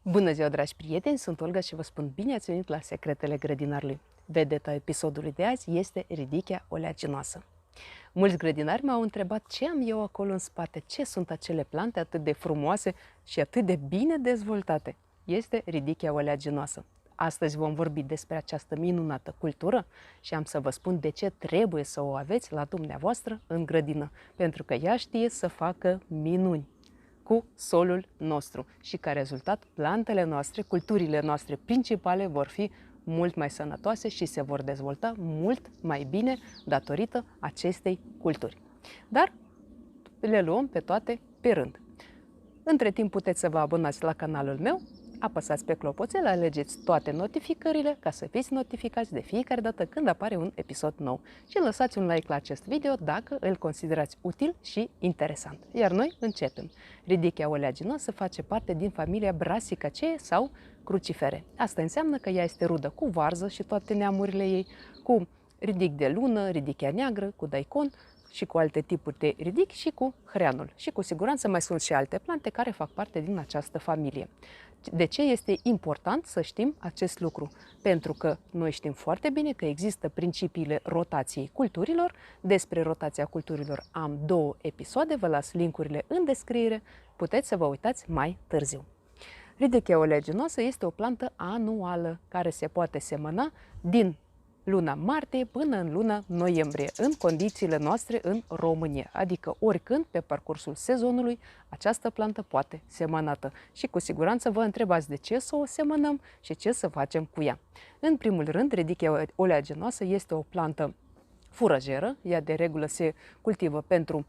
Bună ziua, dragi prieteni! Sunt Olga și vă spun bine ați venit la Secretele Grădinarului. Vedeta episodului de azi este ridichea oleaginoasă. Mulți grădinari m-au întrebat ce am eu acolo în spate, ce sunt acele plante atât de frumoase și atât de bine dezvoltate. Este ridichea oleaginoasă. Astăzi vom vorbi despre această minunată cultură și am să vă spun de ce trebuie să o aveți la dumneavoastră în grădină, pentru că ea știe să facă minuni cu solul nostru și ca rezultat plantele noastre, culturile noastre principale vor fi mult mai sănătoase și se vor dezvolta mult mai bine datorită acestei culturi. Dar le luăm pe toate pe rând. Între timp puteți să vă abonați la canalul meu, apăsați pe clopoțel, alegeți toate notificările ca să fiți notificați de fiecare dată când apare un episod nou și lăsați un like la acest video dacă îl considerați util și interesant. Iar noi începem. Ridichea oleaginoasă face parte din familia Brassicaceae sau crucifere. Asta înseamnă că ea este rudă cu varză și toate neamurile ei, cu ridic de lună, ridichea neagră, cu daicon și cu alte tipuri de ridic și cu hreanul. Și cu siguranță mai sunt și alte plante care fac parte din această familie. De ce este important să știm acest lucru? Pentru că noi știm foarte bine că există principiile rotației culturilor. Despre rotația culturilor am 2 episoade, vă las linkurile în descriere, puteți să vă uitați mai târziu. Ridichea oleaginoasă este o plantă anuală care se poate semăna din luna martie până în luna noiembrie, în condițiile noastre în România. Adică oricând, pe parcursul sezonului, această plantă poate semănată. Și cu siguranță vă întrebați de ce să o semănăm și ce să facem cu ea. În primul rând, ridichea oleaginoasă este o plantă furajeră. Ea de regulă se cultivă pentru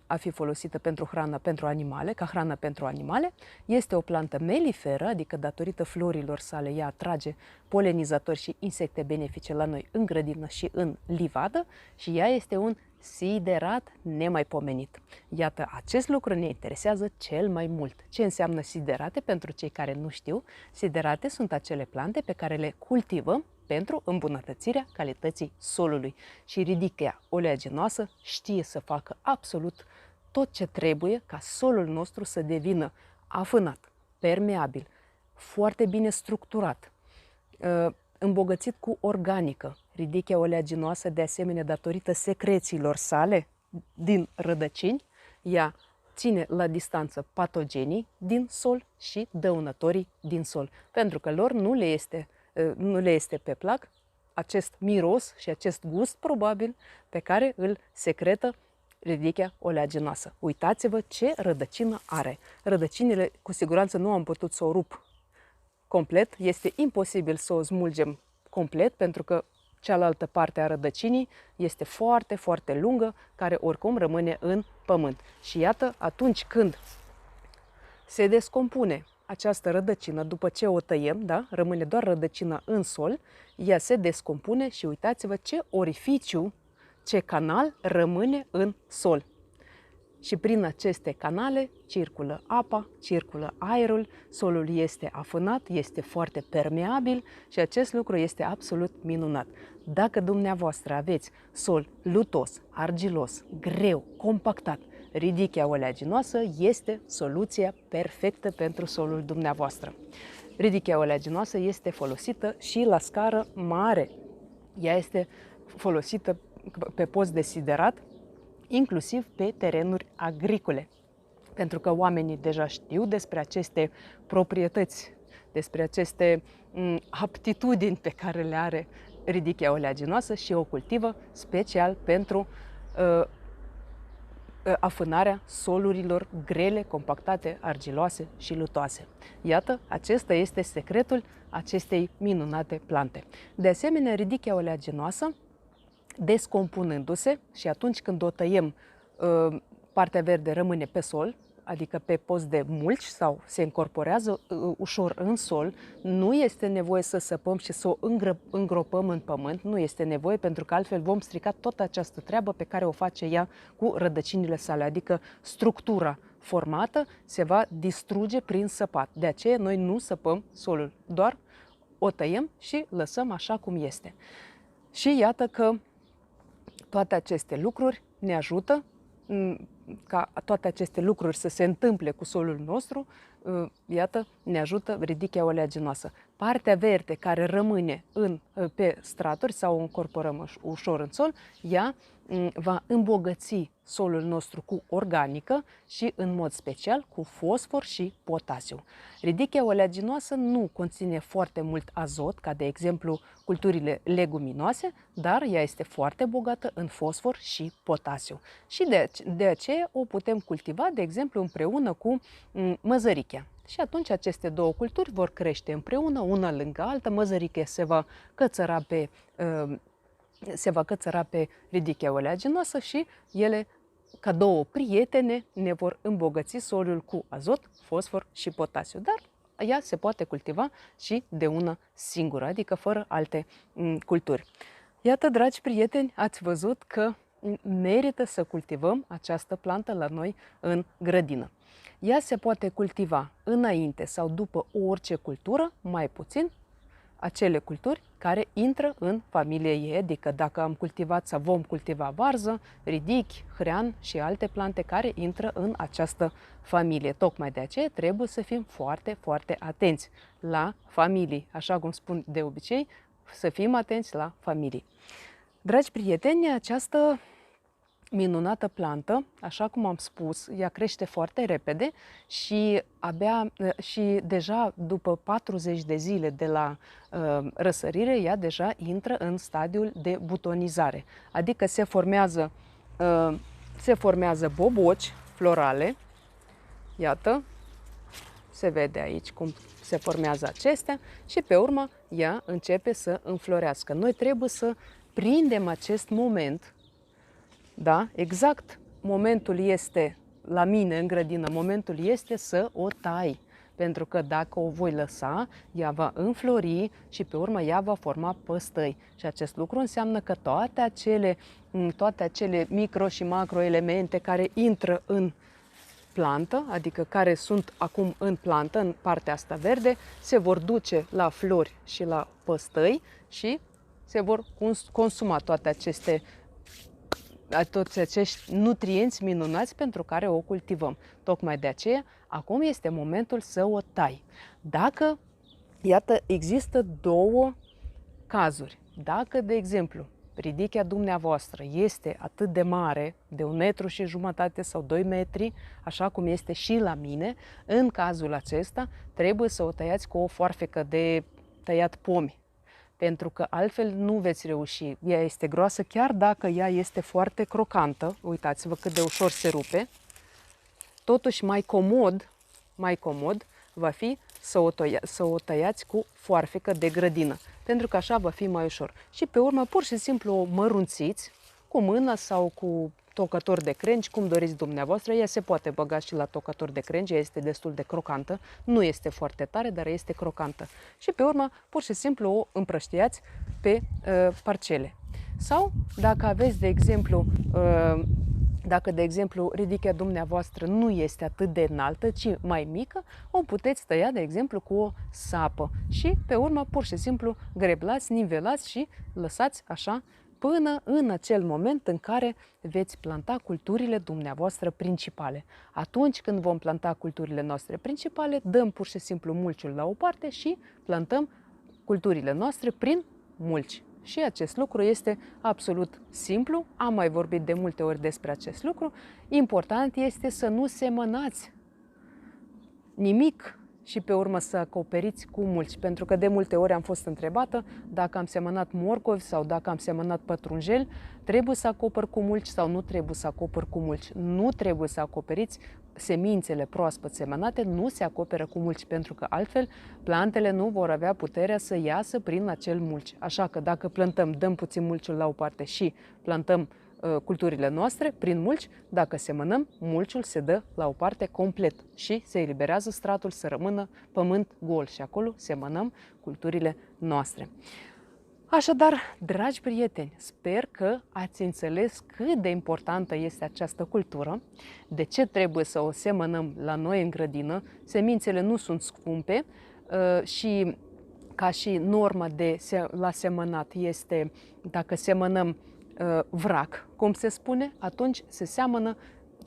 a fi folosită pentru hrană pentru animale, ca hrană pentru animale. Este o plantă meliferă, adică datorită florilor sale ea atrage polenizatori și insecte benefice la noi în grădină și în livadă și ea este un siderat nemaipomenit. Iată, acest lucru ne interesează cel mai mult. Ce înseamnă siderate? Pentru cei care nu știu, siderate sunt acele plante pe care le cultivăm pentru îmbunătățirea calității solului. Și ridichea oleaginoasă știe să facă absolut tot ce trebuie ca solul nostru să devină afânat, permeabil, foarte bine structurat, îmbogățit cu organică. Ridichea oleaginoasă, de asemenea, datorită secrețiilor sale din rădăcini, ea ține la distanță patogenii din sol și dăunătorii din sol, pentru că lor nu le este pe plac acest miros și acest gust probabil pe care îl secretă ridichea oleaginoasă. Uitați-vă ce rădăcină are. Rădăcinile cu siguranță nu am putut să o rup complet. Este imposibil să o smulgem complet pentru că cealaltă parte a rădăcinii este foarte, foarte lungă, care oricum rămâne în pământ. Și iată, atunci când se descompune această rădăcină, după ce o tăiem, da, rămâne doar rădăcina în sol, ea se descompune și uitați-vă ce orificiu, ce canal rămâne în sol. Și prin aceste canale circulă apa, circulă aerul, solul este afânat, este foarte permeabil și acest lucru este absolut minunat. Dacă dumneavoastră aveți sol lutos, argilos, greu, compactat, ridichea oleaginoasă este soluția perfectă pentru solul dumneavoastră. Ridichea oleaginoasă este folosită și la scară mare. Ea este folosită pe post de siderat, inclusiv pe terenuri agricole. Pentru că oamenii deja știu despre aceste proprietăți, despre aceste aptitudini pe care le are ridichea oleaginoasă și o cultivă special pentru afânarea solurilor grele, compactate, argiloase și lutoase. Iată, acesta este secretul acestei minunate plante. De asemenea, ridichea oleaginoasă, descompunându-se și atunci când o tăiem, partea verde rămâne pe sol, adică pe post de mulci sau se încorporează ușor în sol, nu este nevoie să săpăm și să o îngropăm în pământ, nu este nevoie pentru că altfel vom strica toată această treabă pe care o face ea cu rădăcinile sale, adică structura formată se va distruge prin săpat. De aceea noi nu săpăm solul, doar o tăiem și lăsăm așa cum este. Și iată că toate aceste lucruri ne ajută ca toate aceste lucruri să se întâmple cu solul nostru, iată, ne ajută ridichia oleaginoasă. Partea verde care rămâne pe straturi sau o încorporăm ușor în sol, ea va îmbogăți solul nostru cu organică și în mod special cu fosfor și potasiu. Ridichia oleaginoasă nu conține foarte mult azot, ca de exemplu culturile leguminoase, dar ea este foarte bogată în fosfor și potasiu. Și de aceea o putem cultiva, de exemplu, împreună cu măzărichea. Și atunci aceste două culturi vor crește împreună, una lângă alta. Măzărichea se va cățăra pe ridichea oleaginoasă și ele, ca două prietene, ne vor îmbogăți solul cu azot, fosfor și potasiu. Dar ea se poate cultiva și de una singură, adică fără alte culturi. Iată, dragi prieteni, ați văzut că merită să cultivăm această plantă la noi în grădină. Ea se poate cultiva înainte sau după orice cultură, mai puțin acele culturi care intră în familie ei, adică dacă am cultivat sau vom cultiva varză, ridichi, hrean și alte plante care intră în această familie. Tocmai de aceea trebuie să fim foarte, foarte atenți la familii, așa cum spun de obicei, să fim atenți la familii. Dragi prieteni, această minunată plantă, așa cum am spus, ea crește foarte repede și deja după 40 de zile de la răsărire, ea deja intră în stadiul de butonizare. Adică se formează boboci florale. Iată, se vede aici cum se formează acestea și pe urmă ea începe să înflorească. Noi trebuie să prindem acest moment. Da, exact. Momentul este, la mine în grădină, momentul este să o tai. Pentru că dacă o voi lăsa, ea va înflori și pe urmă ea va forma păstăi. Și acest lucru înseamnă că toate acele micro și macro elemente care intră în plantă, adică care sunt acum în plantă, în partea asta verde, se vor duce la flori și la păstăi și se vor consuma toți acești nutrienți minunați pentru care o cultivăm. Tocmai de aceea, acum este momentul să o tai. Iată, există două cazuri. Dacă, de exemplu, ridichea dumneavoastră este atât de mare, de 1,5 m sau 2 metri, așa cum este și la mine, în cazul acesta trebuie să o tăiați cu o foarfecă de tăiat pomi. Pentru că altfel nu veți reuși. Ea este groasă, chiar dacă ea este foarte crocantă. Uitați-vă cât de ușor se rupe. Totuși mai comod va fi să o tăiați cu foarfecă de grădină. Pentru că așa va fi mai ușor. Și pe urmă pur și simplu o mărunțiți cu mână sau cu tocător de crengi, cum doriți dumneavoastră. Ea se poate băga și la tocător de crengi, ea este destul de crocantă, nu este foarte tare, dar este crocantă. Și pe urmă, pur și simplu o împrăștiați pe parcele. Sau, dacă aveți, de exemplu, ridichea dumneavoastră nu este atât de înaltă, ci mai mică, o puteți tăia, de exemplu, cu o sapă. Și, pe urmă, pur și simplu, greblați, nivelați și lăsați așa până în acel moment în care veți planta culturile dumneavoastră principale. Atunci când vom planta culturile noastre principale, dăm pur și simplu mulciul la o parte și plantăm culturile noastre prin mulci. Și acest lucru este absolut simplu, am mai vorbit de multe ori despre acest lucru. Important este să nu semănați nimic și pe urmă să acoperiți cu mulci, pentru că de multe ori am fost întrebată dacă am semănat morcovi sau dacă am semănat pătrunjel, trebuie să acopăr cu mulci sau nu trebuie să acopăr cu mulci. Nu trebuie să acoperiți semințele proaspăt semănate, nu se acoperă cu mulci, pentru că altfel plantele nu vor avea puterea să iasă prin acel mulci. Așa că dacă plantăm, dăm puțin mulciul la o parte și plantăm culturile noastre prin mulci, dacă semănăm, mulciul se dă la o parte complet și se eliberează stratul să rămână pământ gol și acolo semănăm culturile noastre. Așadar, dragi prieteni, sper că ați înțeles cât de importantă este această cultură, de ce trebuie să o semănăm la noi în grădină. Semințele nu sunt scumpe și ca și norma la semănat este, dacă semănăm vrac, cum se spune, atunci se seamănă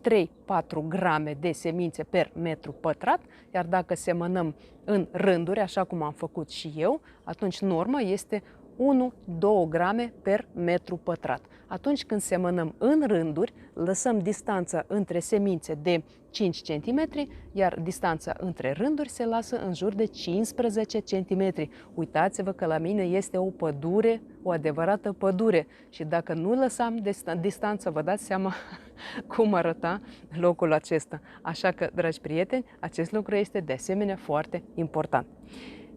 3-4 grame de semințe per metru pătrat, iar dacă semănăm în rânduri, așa cum am făcut și eu, atunci norma este 1-2 grame per metru pătrat. Atunci când semănăm în rânduri, lăsăm distanța între semințe de 5 cm, iar distanța între rânduri se lasă în jur de 15 cm. Uitați-vă că la mine este o pădure, o adevărată pădure, și dacă nu lăsam distanță, vă dați seama cum arăta locul acesta. Așa că, dragi prieteni, acest lucru este de asemenea foarte important.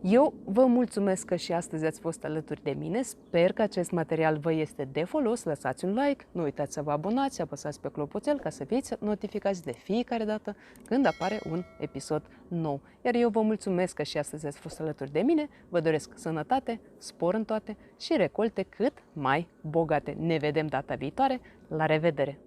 Eu vă mulțumesc că și astăzi ați fost alături de mine. Sper că acest material vă este de folos. Lăsați un like, nu uitați să vă abonați, apăsați pe clopoțel ca să fiți notificați de fiecare dată când apare un episod nou. Iar eu vă mulțumesc că și astăzi ați fost alături de mine. Vă doresc sănătate, spor în toate și recolte cât mai bogate. Ne vedem data viitoare. La revedere!